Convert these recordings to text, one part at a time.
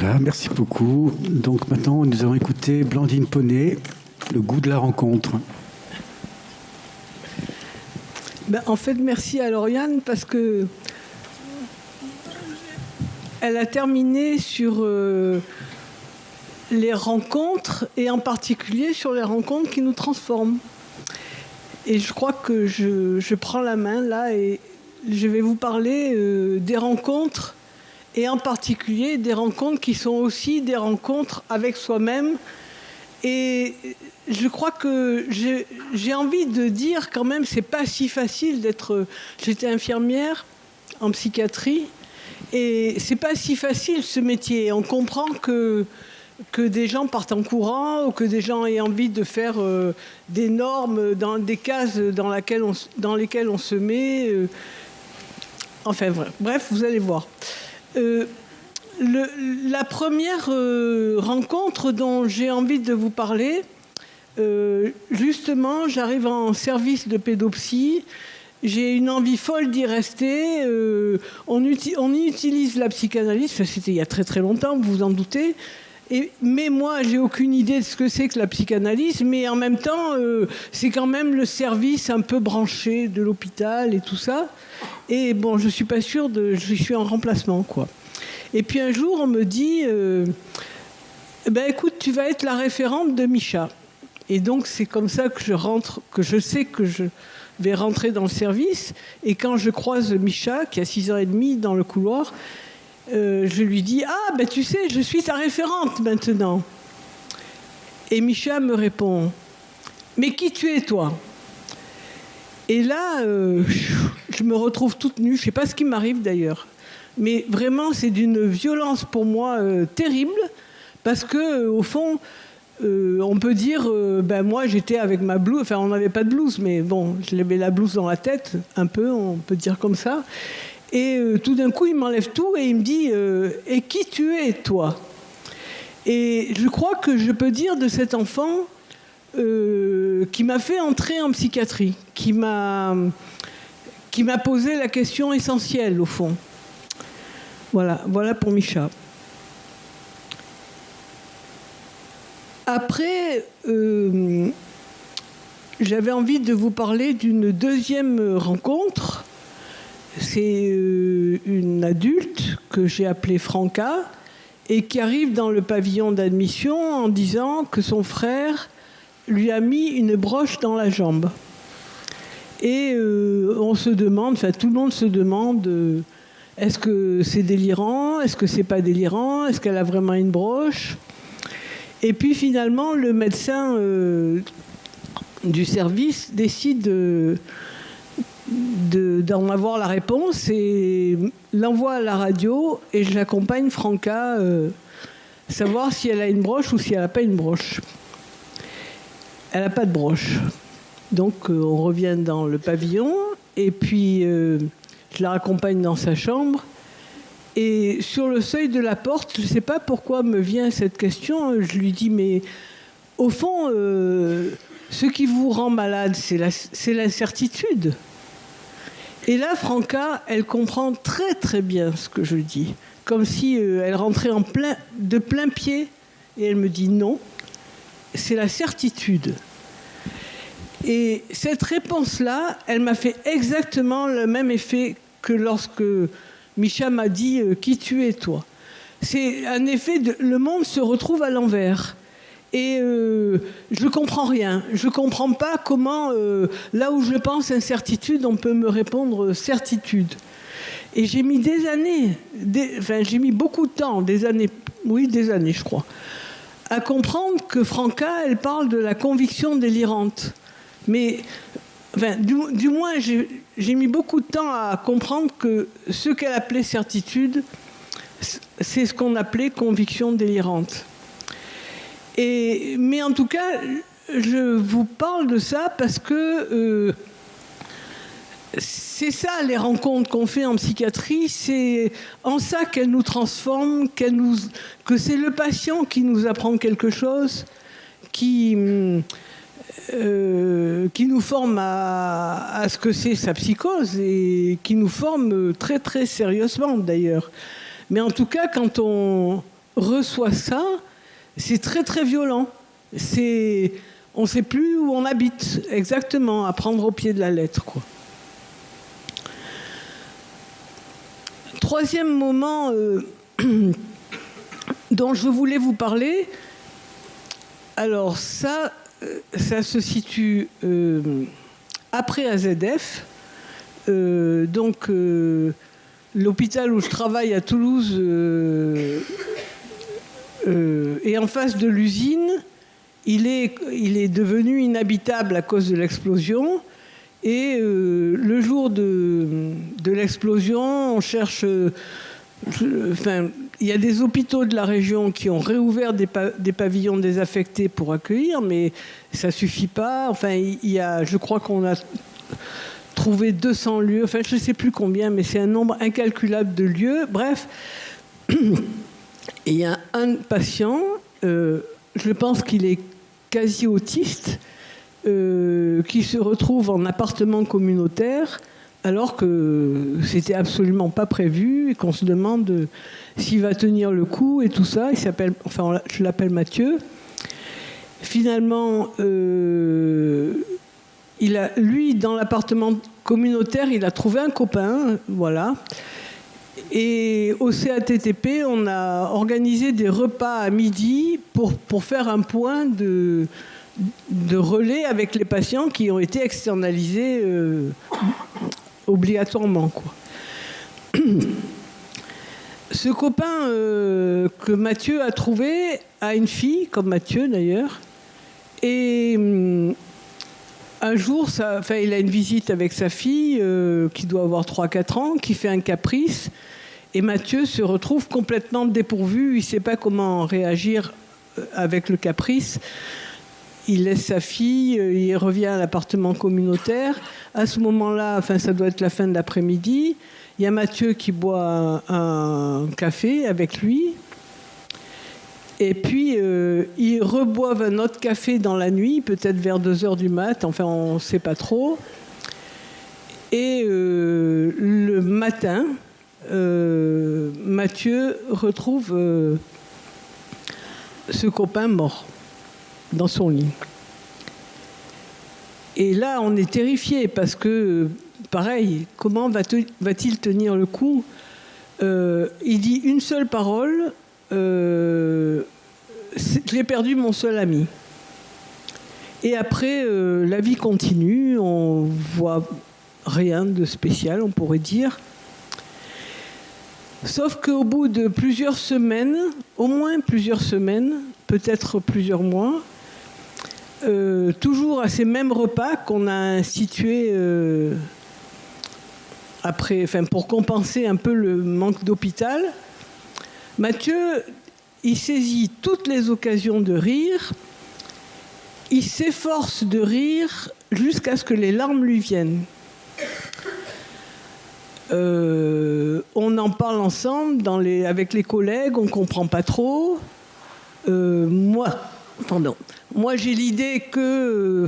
Voilà, merci beaucoup. Donc maintenant, nous allons écouter Blandine Poney, Le goût de la rencontre. En fait, merci à Lauriane parce que elle a terminé sur les rencontres et en particulier sur les rencontres qui nous transforment. Et je crois que je prends la main là et je vais vous parler des rencontres et en particulier des rencontres qui sont aussi des rencontres avec soi-même. Et je crois que j'ai envie de dire quand même, c'est pas si facile d'être... J'étais infirmière en psychiatrie et c'est pas si facile ce métier. On comprend que des gens partent en courant ou que des gens aient envie de faire des normes dans des cases dans lesquelles on se met. Enfin bref, vous allez voir. La première rencontre dont j'ai envie de vous parler, justement, j'arrive en service de pédopsie, j'ai une envie folle d'y rester, on y utilise la psychanalyse, enfin, c'était il y a très très longtemps, vous vous en doutez, mais moi j'ai aucune idée de ce que c'est que la psychanalyse, mais en même temps c'est quand même le service un peu branché de l'hôpital et tout ça, et bon, je suis pas sûre je suis en remplacement, quoi. Et puis un jour, on me dit écoute, tu vas être la référente de Micha. Et donc, c'est comme ça que je rentre, que je sais que je vais rentrer dans le service. Et quand je croise Micha, qui a 6h30 dans le couloir, je lui dis tu sais, je suis ta référente maintenant. Et Micha me répond mais qui tu es, toi? Et là, je me retrouve toute nue. Je ne sais pas ce qui m'arrive d'ailleurs. Mais vraiment, c'est d'une violence pour moi terrible, parce que au fond, on peut dire, moi j'étais avec ma blouse, enfin on n'avait pas de blouse, mais bon, j'avais la blouse dans la tête, un peu, on peut dire comme ça. Et tout d'un coup, il m'enlève tout et il me dit, et qui tu es, toi? Et je crois que je peux dire de cet enfant qui m'a fait entrer en psychiatrie, qui m'a posé la question essentielle, au fond. Voilà pour Micha. Après, j'avais envie de vous parler d'une deuxième rencontre. C'est une adulte que j'ai appelée Franca et qui arrive dans le pavillon d'admission en disant que son frère lui a mis une broche dans la jambe. Et on se demande, enfin tout le monde se demande... Est-ce que c'est délirant? Est-ce que c'est pas délirant? Est-ce qu'elle a vraiment une broche? Et puis finalement, le médecin du service décide d'en avoir la réponse et l'envoie à la radio et je l'accompagne, Franca, savoir si elle a une broche ou si elle n'a pas une broche. Elle n'a pas de broche. Donc on revient dans le pavillon et puis... je la raccompagne dans sa chambre et sur le seuil de la porte, je ne sais pas pourquoi me vient cette question, je lui dis mais au fond, ce qui vous rend malade, c'est l'incertitude. Et là, Franca, elle comprend très très bien ce que je dis, comme si elle rentrait de plein pied et elle me dit non, c'est la certitude. Et cette réponse-là, elle m'a fait exactement le même effet que lorsque Micha m'a dit « Qui tu es, toi ?» C'est un effet le monde se retrouve à l'envers. Et je ne comprends rien. Je ne comprends pas comment, là où je pense incertitude, on peut me répondre certitude. Et j'ai mis des années, j'ai mis beaucoup de temps, des années, je crois, à comprendre que Franca, elle parle de la conviction délirante. Mais du moins, j'ai mis beaucoup de temps à comprendre que ce qu'elle appelait certitude, c'est ce qu'on appelait conviction délirante. Mais en tout cas, je vous parle de ça parce que c'est ça les rencontres qu'on fait en psychiatrie, c'est en ça qu'elles nous transforment, que c'est le patient qui nous apprend quelque chose, qui nous forme à ce que c'est sa psychose et qui nous forme très très sérieusement d'ailleurs. Mais en tout cas, quand on reçoit ça, c'est très très violent. On ne sait plus où on habite exactement, à prendre au pied de la lettre, quoi. Troisième moment dont je voulais vous parler, alors ça se situe après AZF. Donc l'hôpital où je travaille à Toulouse est en face de l'usine. Il est devenu inhabitable à cause de l'explosion. Et le jour de l'explosion, on cherche... il y a des hôpitaux de la région qui ont réouvert des pavillons désaffectés pour accueillir, mais ça ne suffit pas. Enfin, je crois qu'on a trouvé 200 lieux. Enfin, je ne sais plus combien, mais c'est un nombre incalculable de lieux. Bref, il y a un patient, je pense qu'il est quasi autiste, qui se retrouve en appartement communautaire alors que c'était absolument pas prévu et qu'on se demande s'il va tenir le coup et tout ça. Je l'appelle Mathieu. Finalement, lui, dans l'appartement communautaire, il a trouvé un copain, voilà. Et au CATTP, on a organisé des repas à midi pour faire un point de relais avec les patients qui ont été externalisés obligatoirement, quoi. Ce copain que Mathieu a trouvé a une fille, comme Mathieu d'ailleurs, et un jour, il a une visite avec sa fille qui doit avoir 3-4 ans, qui fait un caprice, et Mathieu se retrouve complètement dépourvu, il ne sait pas comment réagir avec le caprice. Il laisse sa fille, il revient à l'appartement communautaire. À ce moment-là, ça doit être la fin de l'après-midi, il y a Mathieu qui boit un café avec lui. Et puis, ils reboivent un autre café dans la nuit, peut-être vers 2h du mat', enfin, on ne sait pas trop. Et le matin, Mathieu retrouve ce copain mort dans son lit. Et là, on est terrifiés parce que, pareil, comment va-t-il tenir le coup ? Il dit une seule parole, j'ai perdu mon seul ami. Et après, la vie continue, on voit rien de spécial, on pourrait dire. Sauf qu'au bout de plusieurs semaines, au moins plusieurs semaines, peut-être plusieurs mois, toujours à ces mêmes repas qu'on a institués pour compenser un peu le manque d'hôpital, Mathieu, il saisit toutes les occasions de rire, il s'efforce de rire jusqu'à ce que les larmes lui viennent. On en parle ensemble avec les collègues, on ne comprend pas trop. Moi, j'ai l'idée que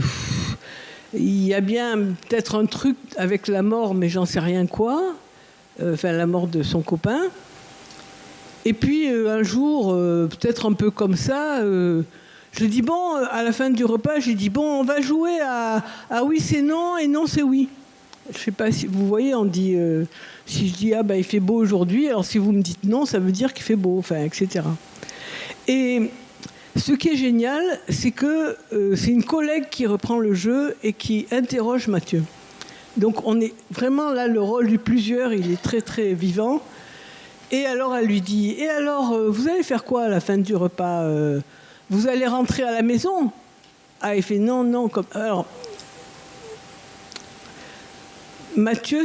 il y a bien peut-être un truc avec la mort, mais j'en sais rien quoi. La mort de son copain. Et puis un jour, peut-être un peu comme ça, je dis à la fin du repas, j'ai dit on va jouer à oui c'est non et non c'est oui. Je ne sais pas si vous voyez, on dit si je dis il fait beau aujourd'hui, alors si vous me dites non, ça veut dire qu'il fait beau, etc. Et ce qui est génial, c'est que c'est une collègue qui reprend le jeu et qui interroge Mathieu. Donc on est vraiment là, le rôle du plusieurs, il est très très vivant. Et alors elle lui dit, et alors vous allez faire quoi à la fin du repas vous allez rentrer à la maison? Ah, il fait non. Alors, Mathieu,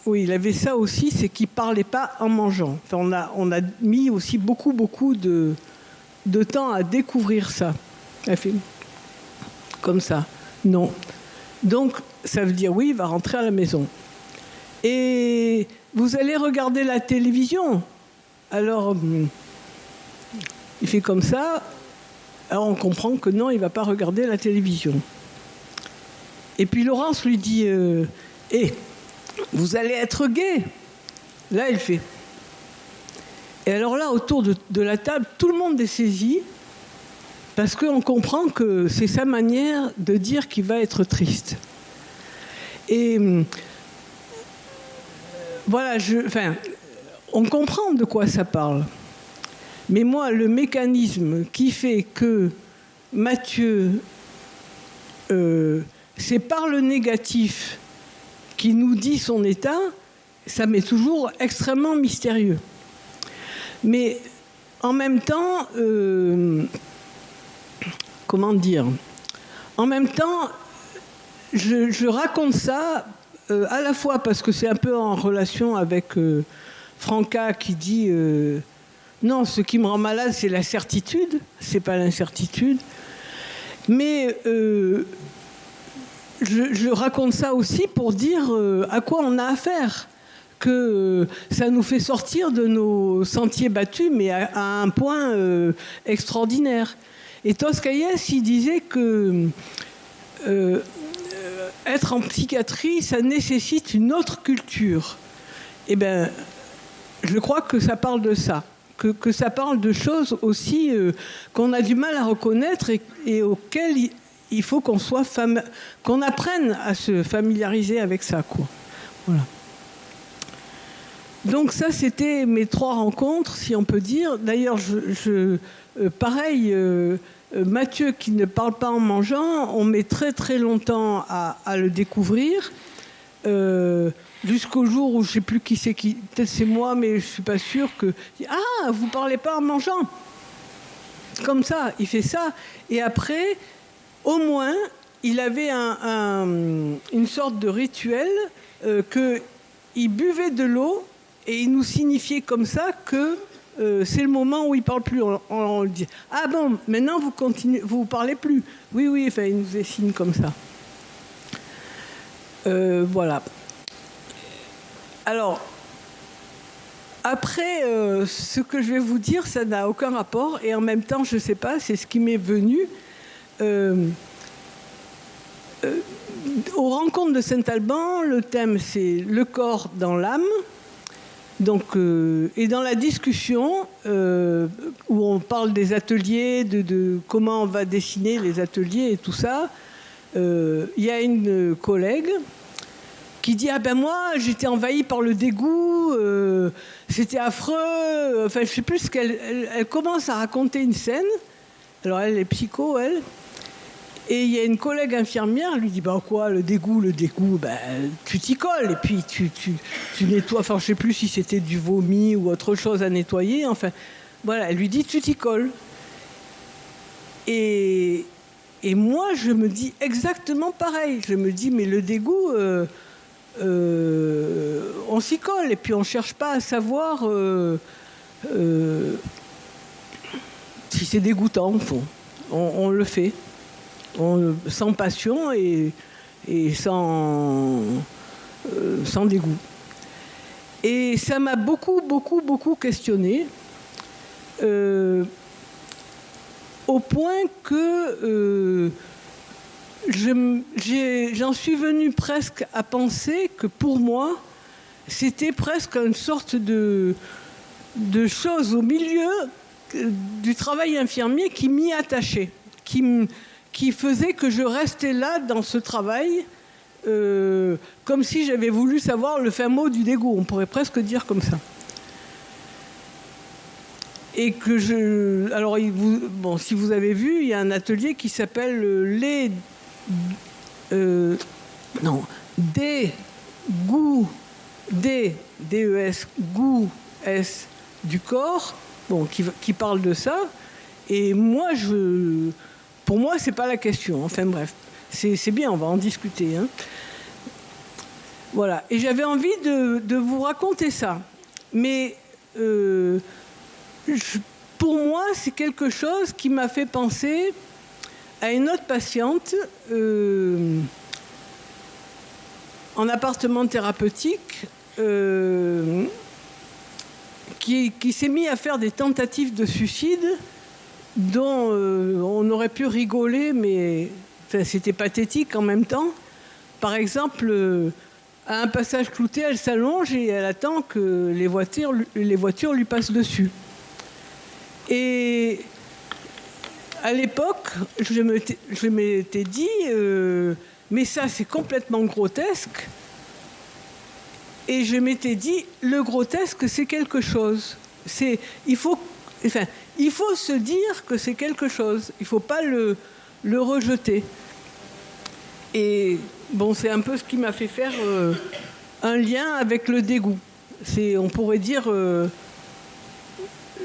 oui, il avait ça aussi, c'est qu'il ne parlait pas en mangeant. On a mis aussi beaucoup de temps à découvrir ça. Elle fait comme ça. Non. Donc, ça veut dire oui, il va rentrer à la maison. Et vous allez regarder la télévision. Alors, il fait comme ça. Alors, on comprend que non, il ne va pas regarder la télévision. Et puis Laurence lui dit vous allez être gay. Là, il fait. Et alors là, autour de la table, tout le monde est saisi, parce qu'on comprend que c'est sa manière de dire qu'il va être triste. Et voilà, on comprend de quoi ça parle. Mais moi, le mécanisme qui fait que Mathieu, c'est par le négatif qui nous dit son état, ça m'est toujours extrêmement mystérieux. Mais en même temps, comment dire ? En même temps, je raconte ça à la fois parce que c'est un peu en relation avec Franca qui dit non, ce qui me rend malade, c'est la certitude, c'est pas l'incertitude. Mais je raconte ça aussi pour dire à quoi on a affaire. Que ça nous fait sortir de nos sentiers battus, mais à un point extraordinaire. Et Toscaïès, il disait que être en psychiatrie, ça nécessite une autre culture. Eh bien, je crois que ça parle de ça, que ça parle de choses aussi qu'on a du mal à reconnaître et auxquelles il faut qu'on apprenne à se familiariser avec ça, quoi. Voilà. Donc ça, c'était mes 3 rencontres, si on peut dire. D'ailleurs, pareil, Mathieu, qui ne parle pas en mangeant, on met très très longtemps à le découvrir, jusqu'au jour où je ne sais plus qui c'est qui, peut-être c'est moi, mais je ne suis pas sûre que... Ah, vous ne parlez pas en mangeant. Comme ça, il fait ça. Et après, au moins, il avait une sorte de rituel qu'il buvait de l'eau. Et il nous signifiait comme ça que c'est le moment où il ne parle plus. On le dit. Ah bon, maintenant vous parlez plus. Oui, enfin, il nous fait signe comme ça. Voilà. Alors, après, ce que je vais vous dire, ça n'a aucun rapport. Et en même temps, je ne sais pas, c'est ce qui m'est venu. Aux rencontres de Saint-Alban, le thème, c'est le corps dans l'âme. Donc, et dans la discussion où on parle des ateliers, de comment on va dessiner les ateliers et tout ça, il y a une collègue qui dit « Ah ben moi, j'étais envahie par le dégoût, c'était affreux. » Enfin, je ne sais plus ce qu'elle... Elle commence à raconter une scène. Alors, elle est psycho, elle. Et il y a une collègue infirmière, elle lui dit bah quoi, le dégoût, tu t'y colles et puis tu nettoies. Enfin, je sais plus si c'était du vomi ou autre chose à nettoyer. Enfin, voilà, elle lui dit tu t'y colles. Et moi, je me dis exactement pareil. Je me dis mais le dégoût, on s'y colle et puis on cherche pas à savoir si c'est dégoûtant au fond. On le fait. Sans passion et sans dégoût. Et ça m'a beaucoup questionné, au point que j'en suis venue presque à penser que pour moi, c'était presque une sorte de chose au milieu du travail infirmier qui m'y attachait, qui faisait que je restais là dans ce travail comme si j'avais voulu savoir le fin mot du dégoût. On pourrait presque dire comme ça. Et que alors, si vous avez vu, il y a un atelier qui s'appelle DES, goût S du corps, qui parle de ça. Et moi, pour moi, c'est pas la question. Enfin bref, c'est bien, on va en discuter. Hein. Voilà. Et j'avais envie de vous raconter ça. Mais pour moi, c'est quelque chose qui m'a fait penser à une autre patiente en appartement thérapeutique qui s'est mis à faire des tentatives de suicide dont on aurait pu rigoler, mais enfin, c'était pathétique en même temps. Par exemple, à un passage clouté, elle s'allonge et elle attend que les voitures lui passent dessus. Et à l'époque, je m'étais dit, mais ça c'est complètement grotesque. Et je m'étais dit, le grotesque c'est quelque chose. Il faut se dire que c'est quelque chose. Il ne faut pas le rejeter. Et bon, c'est un peu ce qui m'a fait faire un lien avec le dégoût. On pourrait dire,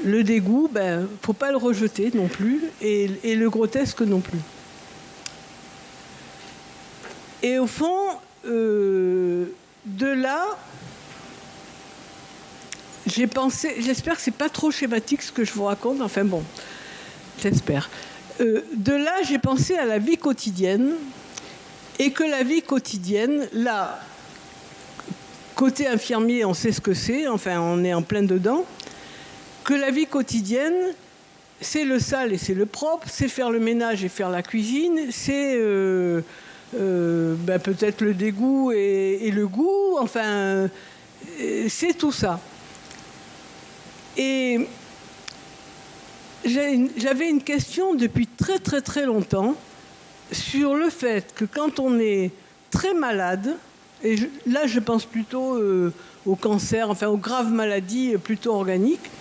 le dégoût, ne faut pas le rejeter non plus, et le grotesque non plus. Et au fond, de là, j'ai pensé, j'espère que c'est pas trop schématique ce que je vous raconte, enfin bon, j'espère. De là, j'ai pensé à la vie quotidienne, et que la vie quotidienne, là, côté infirmier, on sait ce que c'est, enfin on est en plein dedans, que la vie quotidienne, c'est le sale et c'est le propre, c'est faire le ménage et faire la cuisine, c'est peut-être le dégoût et le goût, enfin, c'est tout ça. Et j'avais une question depuis très très très longtemps sur le fait que quand on est très malade, et là je pense plutôt au cancer, enfin aux graves maladies plutôt organiques,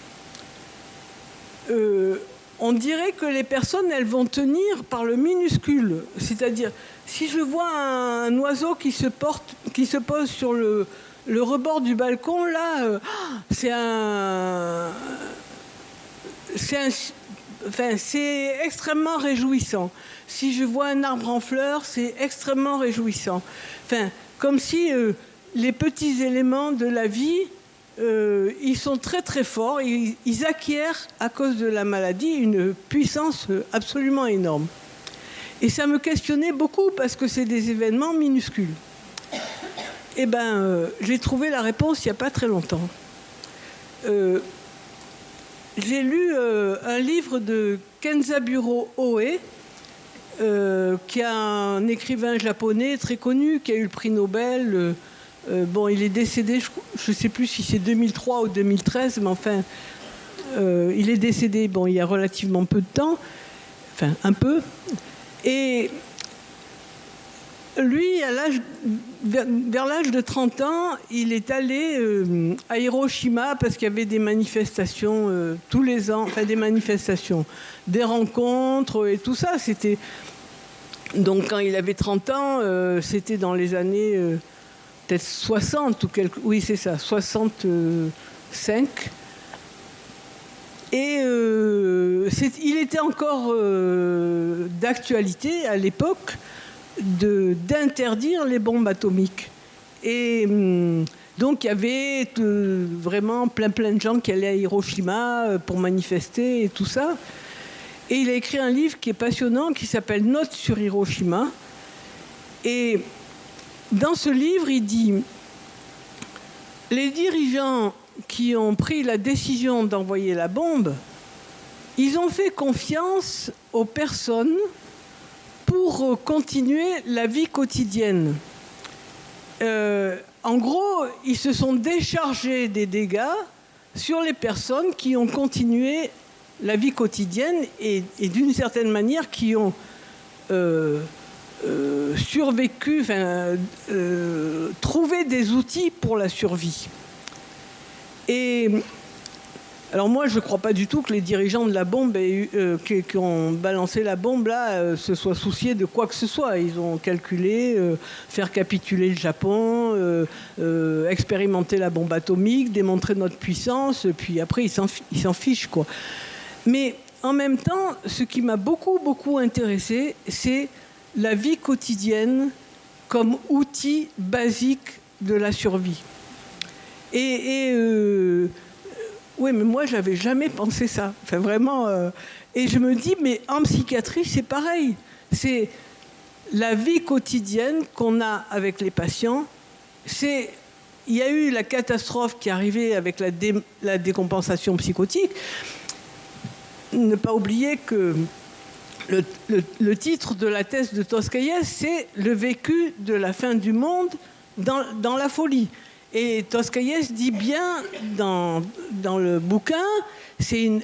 on dirait que les personnes, elles vont tenir par le minuscule. C'est-à-dire, si je vois un oiseau qui se pose sur le rebord du balcon, là, c'est extrêmement réjouissant. Si je vois un arbre en fleurs, c'est extrêmement réjouissant. Enfin, comme si les petits éléments de la vie, ils sont très très forts, et ils acquièrent à cause de la maladie une puissance absolument énorme. Et ça me questionnait beaucoup parce que c'est des événements minuscules. Eh bien, j'ai trouvé la réponse il n'y a pas très longtemps. J'ai lu un livre de Kenzaburo Oe, qui est un écrivain japonais très connu, qui a eu le prix Nobel. Il est décédé, je ne sais plus si c'est 2003 ou 2013, mais enfin, il est décédé il y a relativement peu de temps, enfin un peu. Et lui, vers l'âge de 30 ans, il est allé à Hiroshima parce qu'il y avait des manifestations tous les ans, enfin des manifestations, des rencontres et tout ça. Donc quand il avait 30 ans, c'était dans les années peut-être 60 ou oui c'est ça, 65. Et il était encore d'actualité à l'époque d'interdire les bombes atomiques. Et donc il y avait vraiment plein de gens qui allaient à Hiroshima pour manifester et tout ça. Et il a écrit un livre qui est passionnant, qui s'appelle Notes sur Hiroshima. Et dans ce livre, il dit « Les dirigeants qui ont pris la décision d'envoyer la bombe, ils ont fait confiance aux personnes pour continuer la vie quotidienne. En gros, ils se sont déchargés des dégâts sur les personnes qui ont continué la vie quotidienne et d'une certaine manière qui ont survécu, trouvé des outils pour la survie. Et alors moi, je ne crois pas du tout que les dirigeants de la bombe qui ont balancé la bombe là se soient souciés de quoi que ce soit. Ils ont calculé faire capituler le Japon, expérimenter la bombe atomique, démontrer notre puissance, puis après ils s'en fichent quoi. Mais en même temps, ce qui m'a beaucoup intéressé, c'est la vie quotidienne comme outil basique de la survie. Oui, mais moi, j'avais jamais pensé ça. Enfin, vraiment. Et je me dis, mais en psychiatrie, c'est pareil. C'est la vie quotidienne qu'on a avec les patients. Il y a eu la catastrophe qui est arrivée avec la décompensation psychotique. Ne pas oublier que le titre de la thèse de Toscaïès, c'est « Le vécu de la fin du monde dans la folie. Et Toscaïès dit bien dans le bouquin, c'est une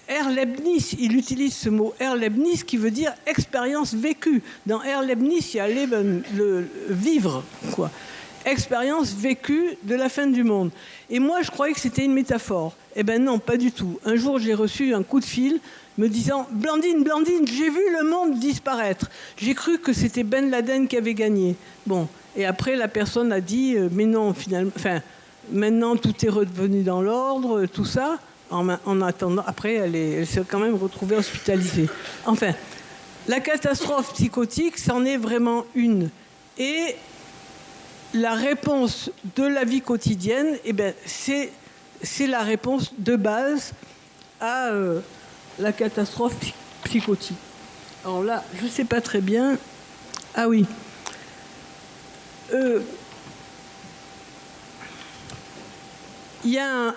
Erlebnis, il utilise ce mot Erlebnis qui veut dire expérience vécue. Dans Erlebnis, il y a Leben, le vivre, quoi. Expérience vécue de la fin du monde. Et moi, je croyais que c'était une métaphore. Eh ben non, pas du tout. Un jour, j'ai reçu un coup de fil me disant « Blandine, j'ai vu le monde disparaître. J'ai cru que c'était Ben Laden qui avait gagné. » Bon, et après, la personne a dit « Mais non, finalement, maintenant, tout est redevenu dans l'ordre, tout ça. » En attendant, après, elle s'est quand même retrouvée hospitalisée. Enfin, la catastrophe psychotique, c'en est vraiment une. Et la réponse de la vie quotidienne, eh ben, c'est la réponse de base à la catastrophe psychotique. Alors là, je ne sais pas très bien. Ah oui. Il y a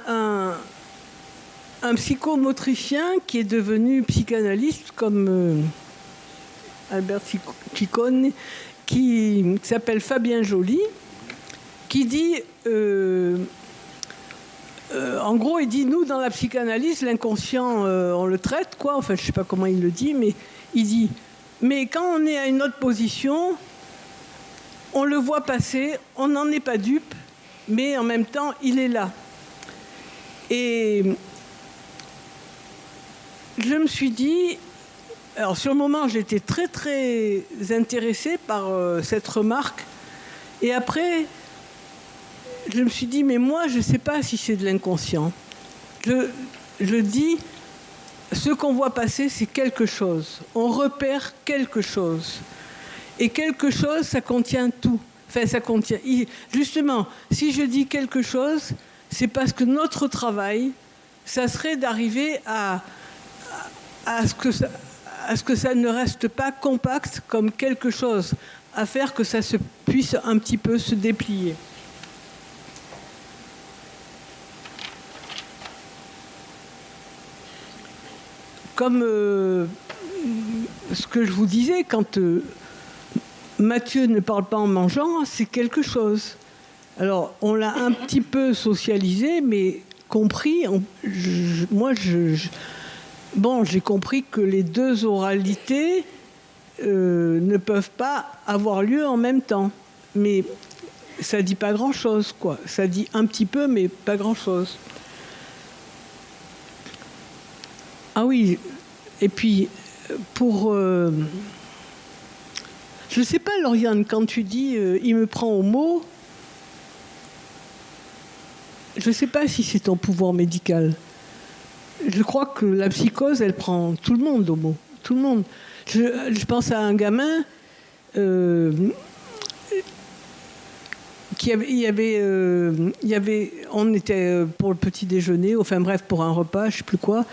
un psychomotricien qui est devenu psychanalyste comme Albert Ciccone, qui s'appelle Fabien Joly, qui dit, en gros, il dit, nous, dans la psychanalyse, l'inconscient, on le traite, quoi. Enfin, je ne sais pas comment il le dit, mais il dit, mais quand on est à une autre position, on le voit passer, on n'en est pas dupe, mais en même temps, il est là. Et je me suis dit, alors sur le moment, j'étais très très intéressée par cette remarque. Et après, je me suis dit, mais moi, je ne sais pas si c'est de l'inconscient. Je dis, ce qu'on voit passer, c'est quelque chose. On repère quelque chose. Et quelque chose, ça contient tout. Enfin, ça contient... Justement, si je dis quelque chose, c'est parce que notre travail, ça serait d'arriver à ce que ça ne reste pas compact comme quelque chose, à faire que ça puisse un petit peu se déplier. Comme ce que je vous disais, quand Mathieu ne parle pas en mangeant, c'est quelque chose. Alors, on l'a un petit peu socialisé, mais compris. Bon, j'ai compris que les deux oralités ne peuvent pas avoir lieu en même temps. Mais ça dit pas grand-chose, quoi. Ça dit un petit peu, mais pas grand-chose. Ah oui, et puis, pour... je sais pas, Lauriane, quand tu dis « il me prend au mot », je sais pas si c'est ton pouvoir médical. Je crois que la psychose, elle prend tout le monde au mot. Tout le monde. Je pense à un gamin on était pour le petit déjeuner, enfin bref, pour un repas, je sais plus quoi.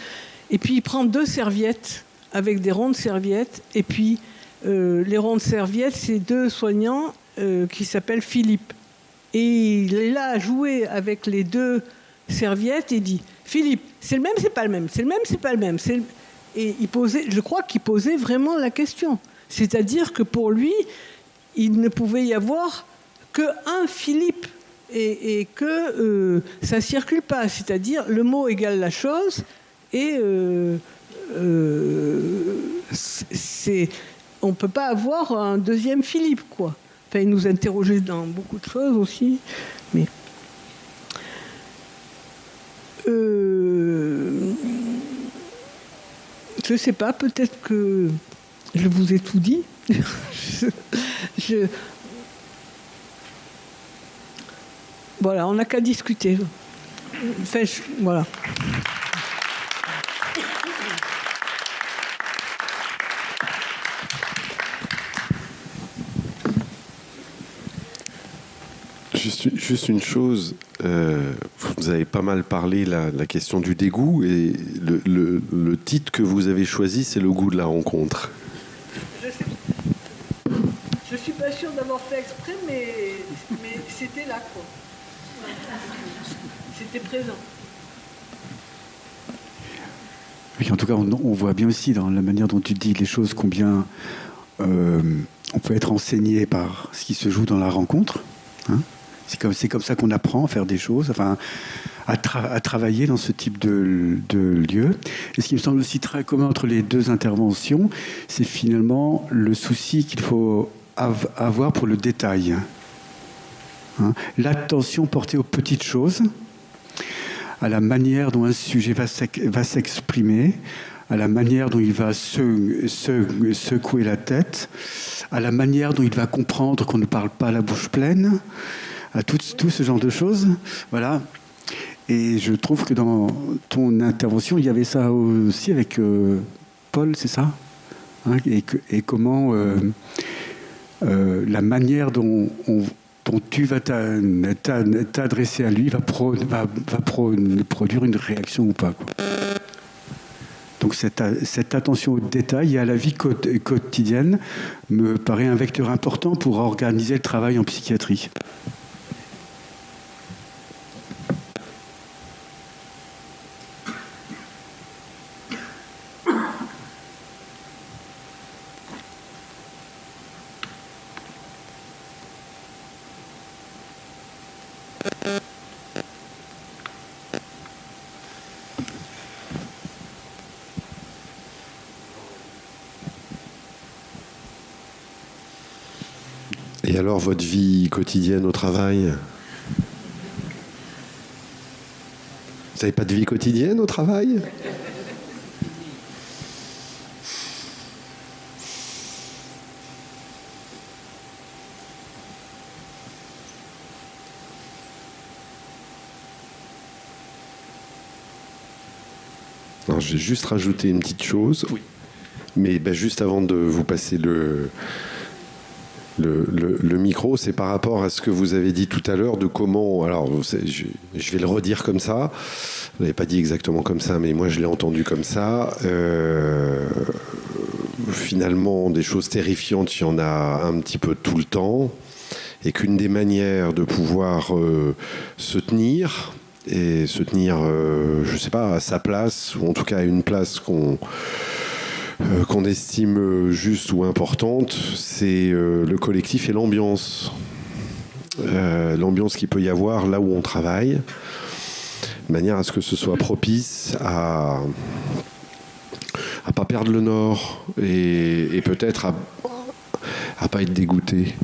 Et puis il prend 2 serviettes avec des rondes serviettes. Et puis les rondes serviettes, c'est 2 soignants qui s'appellent Philippe. Et il est là à jouer avec les 2 serviettes et dit « Philippe, c'est le même, c'est pas le même, c'est le même, c'est pas le même ». Et je crois qu'il posait vraiment la question. C'est-à-dire que pour lui, il ne pouvait y avoir qu'un Philippe et que ça ne circule pas. C'est-à-dire le mot égale la chose et on ne peut pas avoir un deuxième Philippe, quoi. Enfin, il nous interrogeait dans beaucoup de choses aussi. Mais je ne sais pas, peut-être que je vous ai tout dit. Voilà, on n'a qu'à discuter. Enfin, voilà. Juste une chose, vous avez pas mal parlé la question du dégoût et le titre que vous avez choisi, c'est le goût de la rencontre. Je suis pas sûre d'avoir fait exprès, mais c'était là, quoi. C'était présent. Oui, en tout cas, on voit bien aussi dans la manière dont tu dis les choses combien on peut être enseigné par ce qui se joue dans la rencontre. Hein, c'est comme ça qu'on apprend à faire des choses, enfin, à travailler dans ce type de lieu. Et ce qui me semble aussi très commun entre les deux interventions, c'est finalement le souci qu'il faut avoir pour le détail. Hein, l'attention portée aux petites choses, à la manière dont un sujet va s'exprimer, à la manière dont il va secouer la tête, à la manière dont il va comprendre qu'on ne parle pas la bouche pleine, à tout ce genre de choses. Voilà. Et je trouve que dans ton intervention, il y avait ça aussi avec Paul, c'est ça, hein, et comment la manière dont tu vas t'adresser à lui va produire une réaction ou pas, quoi. Donc cette attention au détail et à la vie quotidienne me paraît un vecteur important pour organiser le travail en psychiatrie. Et alors, votre vie quotidienne au travail? Vous n'avez pas de vie quotidienne au travail? Alors, je vais juste rajouter une petite chose. Oui. Mais juste avant de vous passer le micro, c'est par rapport à ce que vous avez dit tout à l'heure de comment... Alors, je vais le redire comme ça. Vous n'avez pas dit exactement comme ça, mais moi, je l'ai entendu comme ça. Finalement, des choses terrifiantes, il y en a un petit peu tout le temps. Et qu'une des manières de pouvoir se tenir, et se tenir, je ne sais pas, à sa place, ou en tout cas à une place qu'on estime juste ou importante, c'est le collectif et l'ambiance. L'ambiance qu'il peut y avoir là où on travaille, de manière à ce que ce soit propice à pas perdre le nord et peut-être à pas être dégoûté.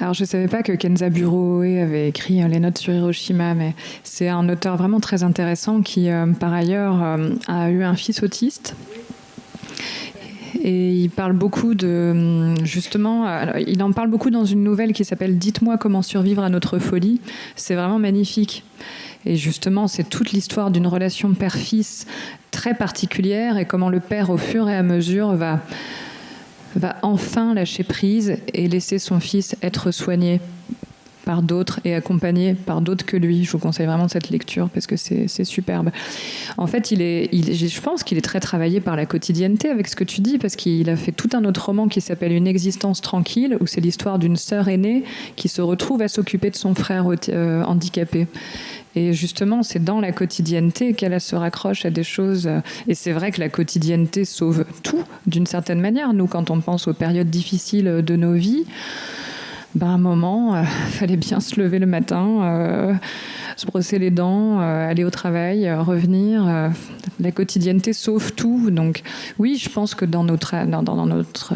Alors, je ne savais pas que Kenza Buroe avait écrit les notes sur Hiroshima, mais c'est un auteur vraiment très intéressant qui, par ailleurs, a eu un fils autiste. Et il parle beaucoup de... Justement, il en parle beaucoup dans une nouvelle qui s'appelle « Dites-moi comment survivre à notre folie ». C'est vraiment magnifique. Et justement, c'est toute l'histoire d'une relation père-fils très particulière et comment le père, au fur et à mesure, va enfin lâcher prise et laisser son fils être soigné par d'autres et accompagné par d'autres que lui. Je vous conseille vraiment cette lecture parce que c'est superbe. En fait, je pense qu'il est très travaillé par la quotidienneté avec ce que tu dis, parce qu'il a fait tout un autre roman qui s'appelle Une existence tranquille, où c'est l'histoire d'une sœur aînée qui se retrouve à s'occuper de son frère handicapé. Et justement, c'est dans la quotidienneté qu'elle se raccroche à des choses. Et c'est vrai que la quotidienneté sauve tout, d'une certaine manière. Nous, quand on pense aux périodes difficiles de nos vies, à un moment, fallait bien se lever le matin, se brosser les dents, aller au travail, revenir. La quotidienneté sauve tout. Donc oui, je pense que dans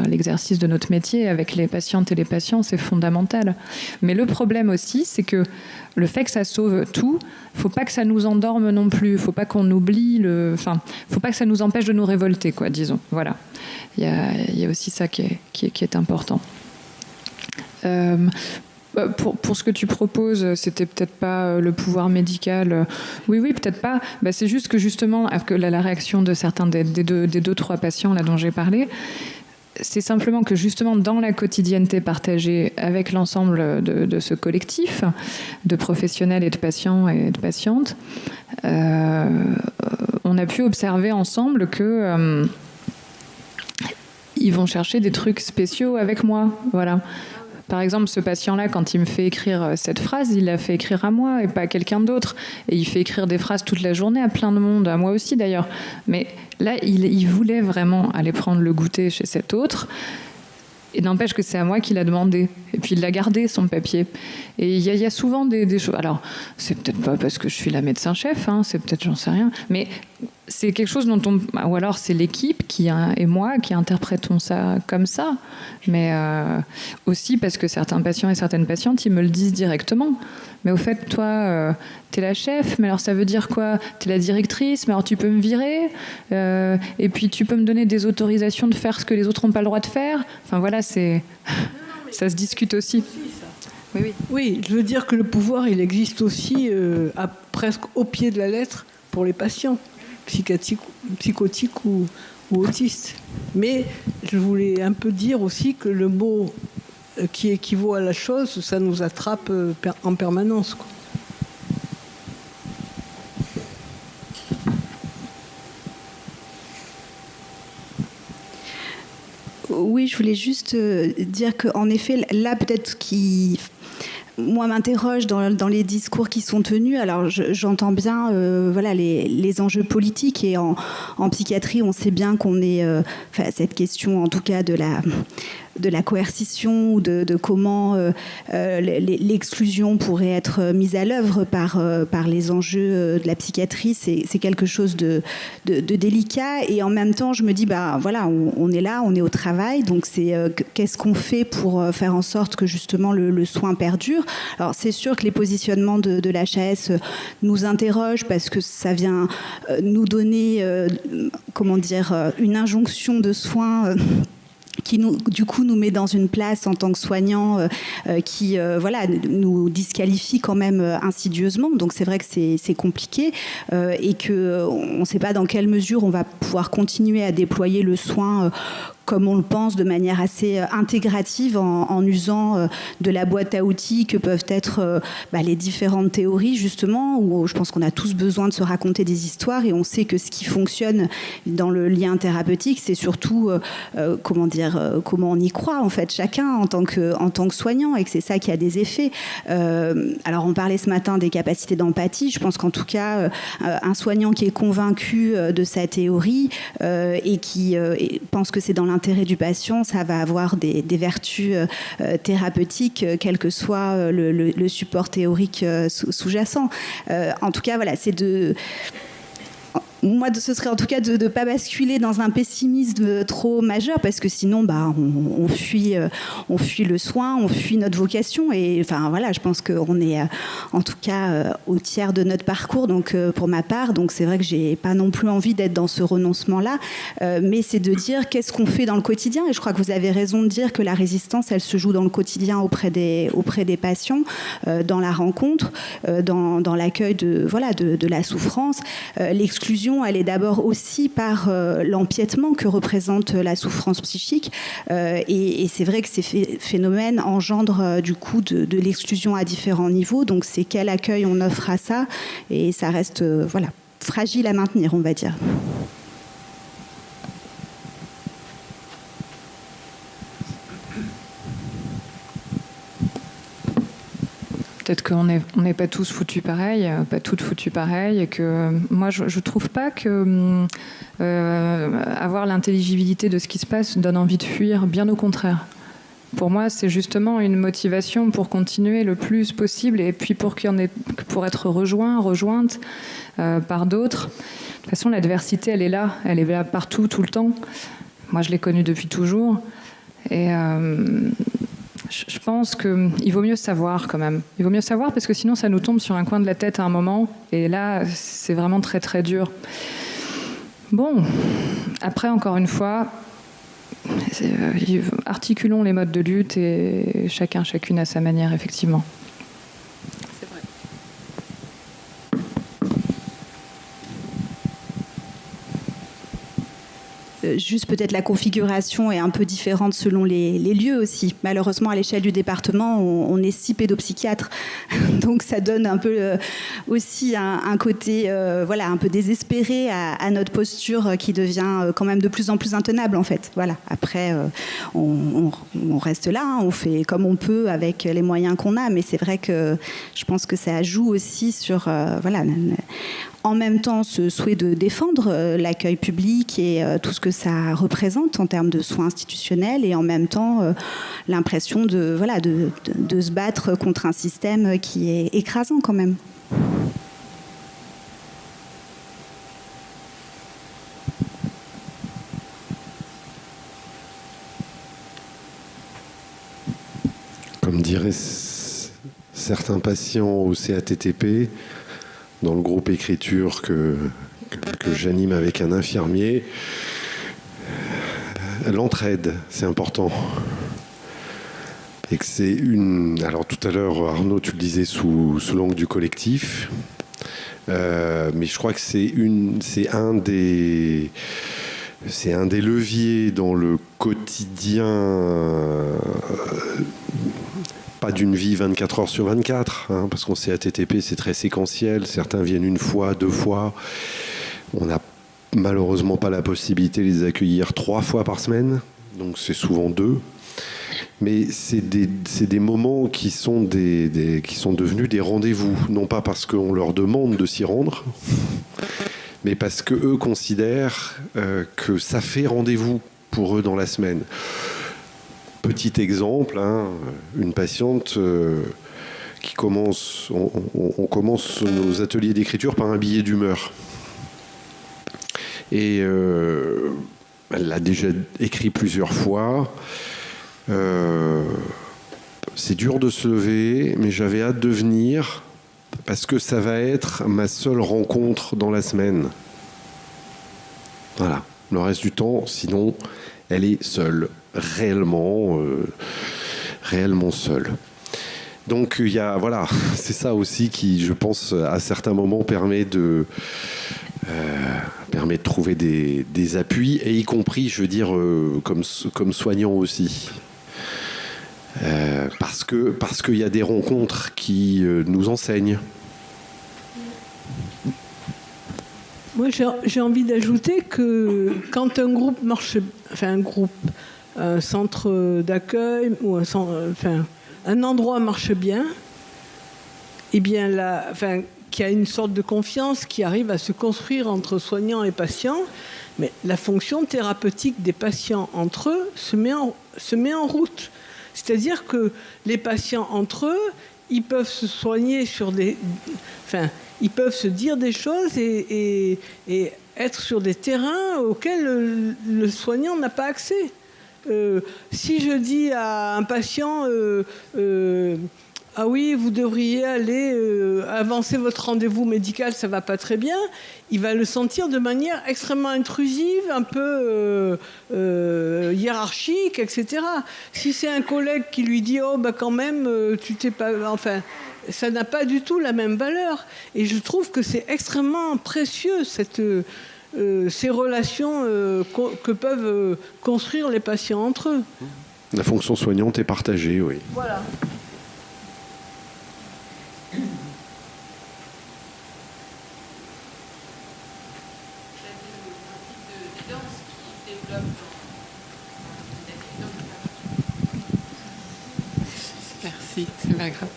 l'exercice de notre métier, avec les patientes et les patients, c'est fondamental. Mais le problème aussi, c'est que le fait que ça sauve tout, faut pas que ça nous endorme non plus. Faut pas qu'on oublie faut pas que ça nous empêche de nous révolter, quoi, disons. Voilà. Il y a aussi ça qui est important. Pour ce que tu proposes, c'était peut-être pas le pouvoir médical. Oui, peut-être pas. C'est juste que justement, que la réaction de certains des deux, trois patients là dont j'ai parlé, c'est simplement que justement dans la quotidienneté partagée avec l'ensemble de ce collectif de professionnels et de patients et de patientes, on a pu observer ensemble que ils vont chercher des trucs spéciaux avec moi, voilà. Par exemple, ce patient-là, quand il me fait écrire cette phrase, il l'a fait écrire à moi et pas à quelqu'un d'autre. Et il fait écrire des phrases toute la journée à plein de monde, à moi aussi d'ailleurs. Mais là, il voulait vraiment aller prendre le goûter chez cet autre. Et n'empêche que c'est à moi qu'il a demandé. Et puis il l'a gardé, son papier. Et il y a souvent des choses... Alors, c'est peut-être pas parce que je suis la médecin-chef, hein, c'est peut-être, j'en sais rien. Mais c'est quelque chose dont on... Ou alors c'est l'équipe et moi qui interprétons ça comme ça. Mais aussi parce que certains patients et certaines patientes, ils me le disent directement. Mais au fait, toi, t'es la chef, mais alors ça veut dire quoi? T'es la directrice, mais alors tu peux me virer, et puis tu peux me donner des autorisations de faire ce que les autres n'ont pas le droit de faire. Enfin voilà, ça se discute aussi. Oui, je veux dire que le pouvoir, il existe aussi presque au pied de la lettre pour les patients psychotiques ou autistes. Mais je voulais un peu dire aussi que le mot qui équivaut à la chose, ça nous attrape en permanence, quoi. Oui, je voulais juste dire qu'en effet, là, peut-être moi, m'interroge dans les discours qui sont tenus. Alors, j'entends bien voilà, les enjeux politiques. Et en psychiatrie, on sait bien qu'on est... cette question, en tout cas, de la coercition ou de comment l'exclusion pourrait être mise à l'œuvre par les enjeux de la psychiatrie, c'est quelque chose de délicat. Et en même temps, je me dis, voilà, on est là, on est au travail, donc qu'est-ce qu'on fait pour faire en sorte que justement le soin perdure. Alors c'est sûr que les positionnements de l'HAS nous interrogent parce que ça vient nous donner, une injonction de soins qui du coup nous met dans une place en tant que soignants qui nous disqualifie quand même insidieusement. Donc c'est vrai que c'est compliqué et qu'on ne sait pas dans quelle mesure on va pouvoir continuer à déployer le soin comme on le pense, de manière assez intégrative, en usant de la boîte à outils que peuvent être les différentes théories, justement, où je pense qu'on a tous besoin de se raconter des histoires, et on sait que ce qui fonctionne dans le lien thérapeutique, c'est surtout, comment on y croit, en fait, chacun en tant que soignant, et que c'est ça qui a des effets. Alors, on parlait ce matin des capacités d'empathie. Je pense qu'en tout cas, un soignant qui est convaincu de sa théorie et qui pense que c'est dans l'intérêt du patient, ça va avoir des vertus thérapeutiques, quel que soit le support théorique sous-jacent. En tout cas, voilà, c'est de... Moi, ce serait en tout cas de ne pas basculer dans un pessimisme trop majeur, parce que sinon, on fuit le soin, on fuit notre vocation. Et enfin, voilà, je pense qu'on est en tout cas au tiers de notre parcours, donc pour ma part. Donc c'est vrai que j'ai pas non plus envie d'être dans ce renoncement-là, mais c'est de dire qu'est-ce qu'on fait dans le quotidien. Et je crois que vous avez raison de dire que la résistance, elle se joue dans le quotidien auprès des patients, dans la rencontre, dans l'accueil de la souffrance, l'exclusion. Elle est d'abord aussi par l'empiètement que représente la souffrance psychique. Et c'est vrai que ces phénomènes engendrent du coup de l'exclusion à différents niveaux. Donc c'est quel accueil on offre à ça. Et ça reste fragile à maintenir, on va dire. Peut-être qu'on n'est pas tous foutus pareil, pas toutes foutues pareil, et que moi je trouve pas que avoir l'intelligibilité de ce qui se passe donne envie de fuir, bien au contraire. Pour moi, c'est justement une motivation pour continuer le plus possible, et puis pour être rejointe par d'autres. De toute façon, l'adversité, elle est là partout, tout le temps. Moi, je l'ai connue depuis toujours, et je pense qu'il vaut mieux savoir quand même. Il vaut mieux savoir parce que sinon ça nous tombe sur un coin de la tête à un moment. Et là, c'est vraiment très très dur. Bon, après encore une fois, articulons les modes de lutte et chacune à sa manière, effectivement. C'est vrai. juste peut-être la configuration est un peu différente selon les lieux aussi. Malheureusement, à l'échelle du département, on est 6 pédopsychiatres. Donc ça donne un peu aussi un côté voilà, un peu désespéré à notre posture qui devient quand même de plus en plus intenable en fait. Voilà. Après, on reste là, hein, on fait comme on peut avec les moyens qu'on a, mais c'est vrai que je pense que ça joue aussi sur voilà, en même temps ce souhait de défendre l'accueil public et tout ce que ça représente en termes de soins institutionnels, et en même temps l'impression de se battre contre un système qui est écrasant quand même. Comme diraient certains patients au CATTP, dans le groupe écriture que j'anime avec un infirmier, l'entraide, c'est important. Et que c'est une... Alors tout à l'heure, Arnaud, tu le disais sous l'angle du collectif, mais je crois que c'est un des leviers dans le quotidien, pas d'une vie 24 heures sur 24, hein, parce qu'on sait à TTP, c'est très séquentiel. Certains viennent 1 fois, 2 fois. On n'a malheureusement pas la possibilité de les accueillir 3 fois par semaine, donc c'est souvent 2. Mais c'est des moments qui sont devenus des rendez-vous, non pas parce qu'on leur demande de s'y rendre, mais parce qu'eux considèrent que ça fait rendez-vous pour eux dans la semaine. Petit exemple, hein, une patiente qui commence... On commence nos ateliers d'écriture par un billet d'humeur. Et elle l'a déjà écrit plusieurs fois. C'est dur de se lever, mais j'avais hâte de venir parce que ça va être ma seule rencontre dans la semaine. Voilà. Le reste du temps, sinon, elle est seule, réellement seule. Donc il y a, voilà, c'est ça aussi qui, je pense, à certains moments permet de trouver des appuis, et y compris, je veux dire, comme soignant aussi. Parce qu'il y a des rencontres qui nous enseignent. Moi, j'ai envie d'ajouter que quand un groupe marche, un centre d'accueil ou un endroit marche bien, eh bien qu'il y a une sorte de confiance qui arrive à se construire entre soignants et patients, mais la fonction thérapeutique des patients entre eux se met en route. C'est-à-dire que les patients entre eux, ils peuvent se soigner ils peuvent se dire des choses et être sur des terrains auxquels le soignant n'a pas accès. Si je dis à un patient ah oui, vous devriez aller avancer votre rendez-vous médical, ça va pas très bien, il va le sentir de manière extrêmement intrusive, un peu hiérarchique, etc. Si c'est un collègue qui lui dit oh bah quand même tu t'es pas, ça n'a pas du tout la même valeur. Et je trouve que c'est extrêmement précieux ces relations que peuvent construire les patients entre eux. La fonction soignante est partagée, oui. Voilà. Merci, c'est pas grave.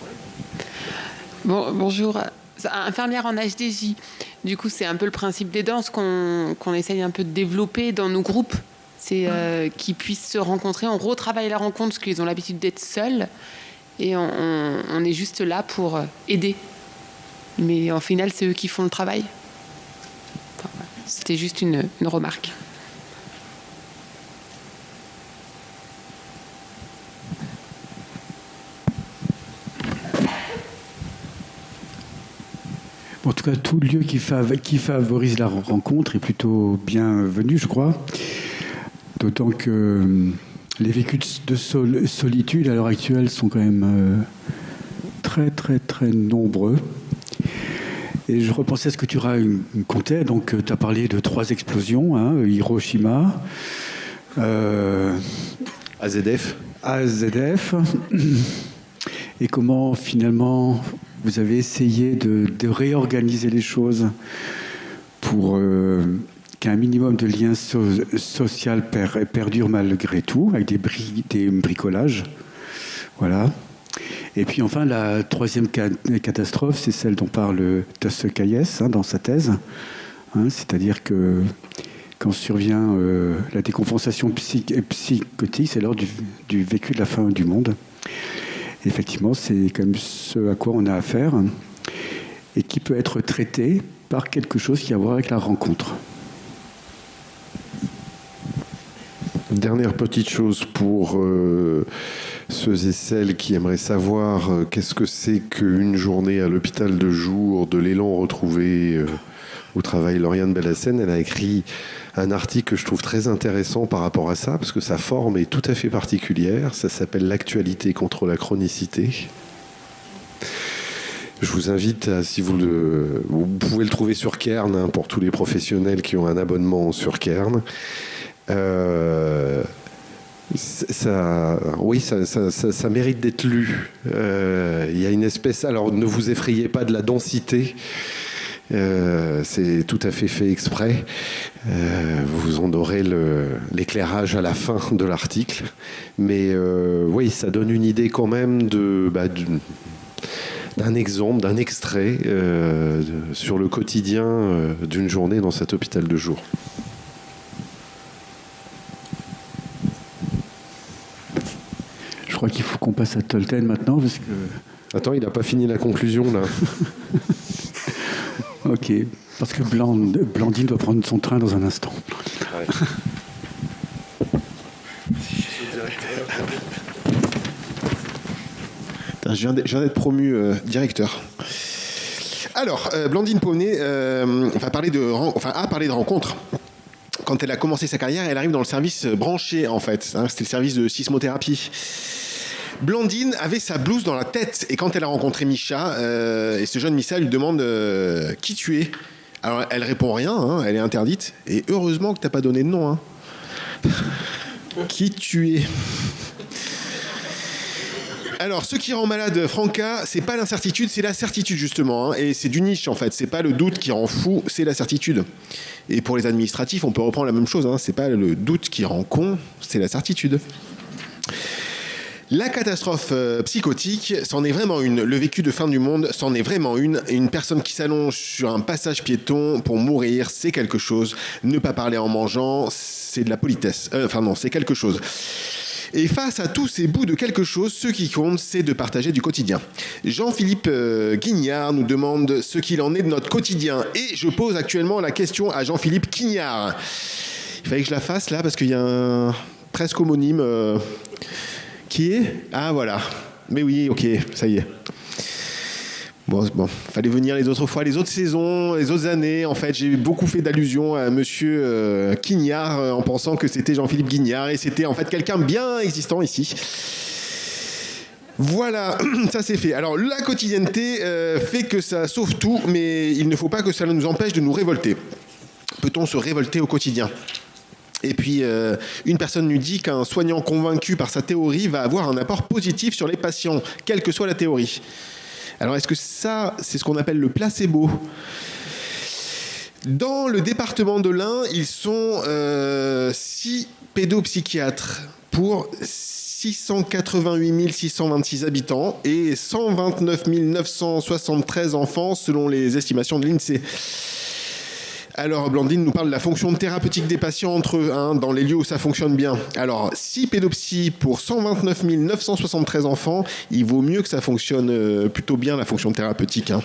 Bon, bonjour, infirmière en HDJ. Du coup, c'est un peu le principe des danses qu'on essaye un peu de développer dans nos groupes. C'est qu'ils puissent se rencontrer. On retravaille la rencontre parce qu'ils ont l'habitude d'être seuls. Et on est juste là pour aider. Mais en final, c'est eux qui font le travail. Enfin, c'était juste une remarque. En tout cas, tout lieu qui favorise la rencontre est plutôt bienvenu, je crois. D'autant que les vécus de solitude à l'heure actuelle sont quand même très, très, très nombreux. Et je repensais à ce que tu racontais. Donc, tu as parlé de 3 explosions, hein, Hiroshima, AZF. Et comment, finalement, vous avez essayé de réorganiser les choses pour qu'un minimum de lien social perdure malgré tout, avec des bricolages. Voilà. Et puis enfin, la 3e catastrophe, c'est celle dont parle Tassekayès dans sa thèse. Hein, c'est-à-dire que quand survient la décompensation psychotique, c'est l'heure du vécu de la fin du monde. Et effectivement, c'est quand même ce à quoi on a affaire et qui peut être traité par quelque chose qui a à voir avec la rencontre. Dernière petite chose pour ceux et celles qui aimeraient savoir qu'est-ce que c'est qu'une journée à l'hôpital de jour, de l'élan retrouvé au travail. Lauriane Bellassène, elle a écrit un article que je trouve très intéressant par rapport à ça, parce que sa forme est tout à fait particulière. Ça s'appelle « L'actualité contre la chronicité ». Je vous invite, si vous pouvez le trouver sur Cairn, hein, pour tous les professionnels qui ont un abonnement sur Cairn. Ça mérite d'être lu. Il y a une espèce... Alors, ne vous effrayez pas de la densité. C'est tout à fait exprès. Vous en aurez l'éclairage à la fin de l'article. Mais oui, ça donne une idée quand même d'un exemple, d'un extrait sur le quotidien d'une journée dans cet hôpital de jour. Je crois qu'il faut qu'on passe à Tolten maintenant, parce que... Attends, il n'a pas fini la conclusion, là. Ok, parce que Blandine doit prendre son train dans un instant. Ouais. Je viens d'être promu directeur. Alors, Blandine Paunet a parlé de rencontres. Quand elle a commencé sa carrière, elle arrive dans le service branché, en fait. Hein, c'était le service de sismothérapie. Blandine avait sa blouse dans la tête. Et quand elle a rencontré Micha, et ce jeune Micha lui demande qui tu es. Alors, elle répond rien, hein, elle est interdite. Et heureusement que tu n'as pas donné de nom. Hein. Qui tu es. Alors, ce qui rend malade Franca, c'est pas l'incertitude, c'est la certitude, justement. Hein, et c'est du niche, en fait. C'est pas le doute qui rend fou, c'est la certitude. Et pour les administratifs, on peut reprendre la même chose. Hein, c'est pas le doute qui rend con, c'est la certitude. La catastrophe psychotique, c'en est vraiment une. Le vécu de fin du monde, c'en est vraiment une. Une personne qui s'allonge sur un passage piéton pour mourir, c'est quelque chose. Ne pas parler en mangeant, c'est de la politesse. C'est quelque chose. Et face à tous ces bouts de quelque chose, ce qui compte, c'est de partager du quotidien. Jean-Philippe Guignard nous demande ce qu'il en est de notre quotidien. Et je pose actuellement la question à Jean-Philippe Guignard. Il fallait que je la fasse là, parce qu'il y a un presque homonyme... Qui est ? Ah, voilà. Mais oui, ok, ça y est. Bon, fallait venir les autres fois, les autres saisons, les autres années. En fait, j'ai beaucoup fait d'allusions à monsieur Guignard en pensant que c'était Jean-Philippe Guignard et c'était en fait quelqu'un bien existant ici. Voilà, ça c'est fait. Alors, la quotidienneté fait que ça sauve tout, mais il ne faut pas que ça nous empêche de nous révolter. Peut-on se révolter au quotidien ? Et puis, une personne nous dit qu'un soignant convaincu par sa théorie va avoir un apport positif sur les patients, quelle que soit la théorie. Alors, est-ce que ça, c'est ce qu'on appelle le placebo ? Dans le département de l'Ain, ils sont 6 pédopsychiatres pour 688 626 habitants et 129 973 enfants selon les estimations de l'INSEE. Alors, Blandine nous parle de la fonction thérapeutique des patients entre eux, hein, dans les lieux où ça fonctionne bien. Alors, 6 pédopsies pour 129 973 enfants, il vaut mieux que ça fonctionne plutôt bien, la fonction thérapeutique. Hein.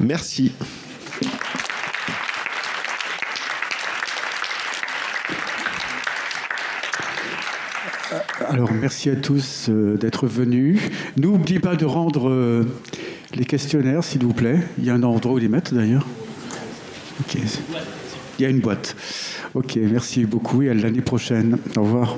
Merci. Alors, merci à tous d'être venus. N'oubliez pas de rendre les questionnaires, s'il vous plaît. Il y a un endroit où les mettre, d'ailleurs. Ok. Il y a une boîte. Ok, merci beaucoup et à l'année prochaine. Au revoir.